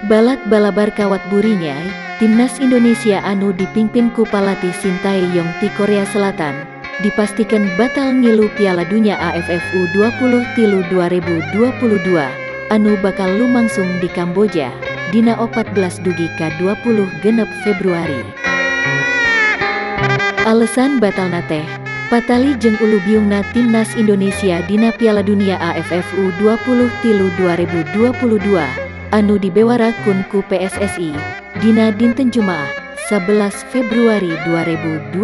Balak balabar kawat burinya, timnas Indonesia anu dipimpin ku pelatih Sintayong ti Korea Selatan, dipastikan batal ngilu Piala Dunia AFF U20 tilu 2022, anu bakal lumangsung di Kamboja, dina 14 dugi ka 20 genep Februari. Alasan batalna teh, patali jeung ulu biungna timnas Indonesia dina Piala Dunia AFF U20 tilu 2022, anu dibewarakeun ku PSSI, dina dinten Jumaah, 11 Februari 2022.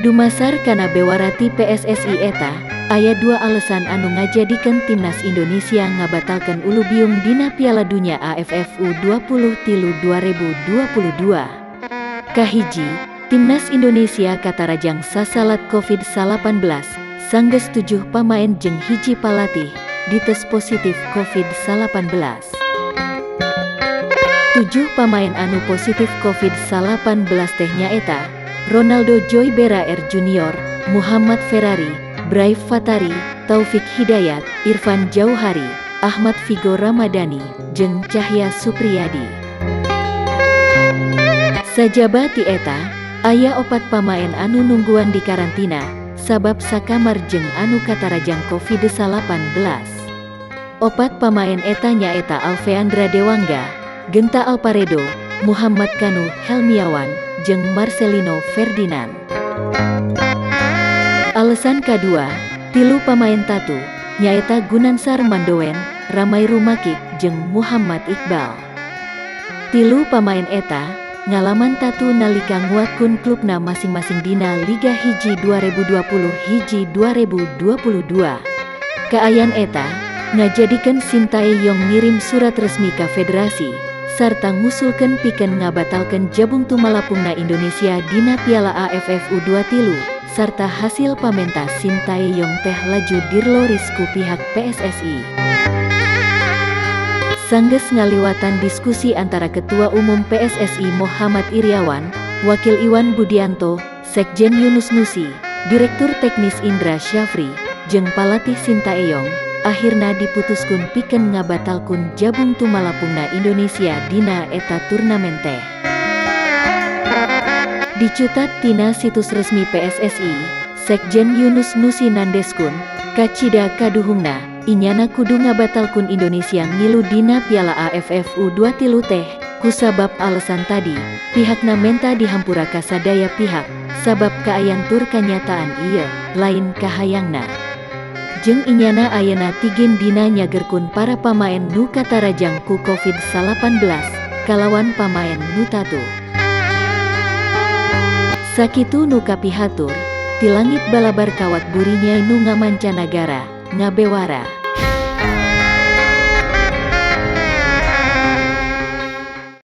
Dumasar kana bewarati PSSI eta, aya dua alasan anu ngajadikeun timnas Indonesia ngabatalkeun ulu biung dina Piala Dunia AFF U20 tilu 2022. Kahiji, timnas Indonesia katarajang sasalat COVID-19, sanggeus 7 pamain jeung hiji palatih dites positif COVID-19. 7 pamain anu positif COVID-19 teh nyaeta Ronaldo Joy Beraer Junior, Muhammad Ferrari, Braif Fatari, Taufik Hidayat, Irfan Jauhari, Ahmad Figo Ramadhani, jeung Cahya Supriyadi. Sajaba ti eta, aya 4 pamain anu nungguan di karantina, sabab sakamar jeung anu katarajang COVID-19. 4 pamain eta nyaeta Alveandra Dewangga, Genta Alparedo, Muhammad Kanu Helmiawan, jeung Marcelino Ferdinand. Alasan kadua, 3 pamain tatu, nyaeta Gunansar Mandowen, Ramai Rumakik, jeung Muhammad Iqbal. 3 pamain eta ngalaman tatu nalika nguatkeun klubna masing-masing dina Liga Hiji 2020 hiji 2022. Kaayan eta ngajadikeun Sintayong ngirim surat resmi ka federasi sarta ngusulkeun pikeun ngabatalkeun jabung tumalapungna Indonesia dina Piala AFF U20 sarta hasil pamentas Sintayong teh laju dirloris ku pihak PSSI. Sanggeus ngaliwatan diskusi antara Ketua Umum PSSI Muhammad Iriawan, Wakil Iwan Budianto, Sekjen Yunus Nusi, Direktur Teknis Indra Syafri, jeung palatih Sintayong, akhirna diputuskeun pikeun ngabatalkeun jabung tumalapungna Indonesia dina eta turnamen teh. Dicutat tina situs resmi PSSI, Sekjen Yunus Nusi nandeskeun, kacida kaduhungna, inyana kudu ngabatalkeun Indonesia ngilu dina Piala AFF U20 teh, kusabab alasan tadi, pihakna menta dihampura ka sadaya pihak, sabab kaayan tur kanyataan ieu, lain kahayangna. Jeung inyana ayeuna tigin dina nyagerkeun para pamain nu katarajang ku COVID-19, kalawan pamain nu tatu. Sakitu nu kapihatur, ti langit balabar kawat burinya nu ngamancanagara, ngabewara.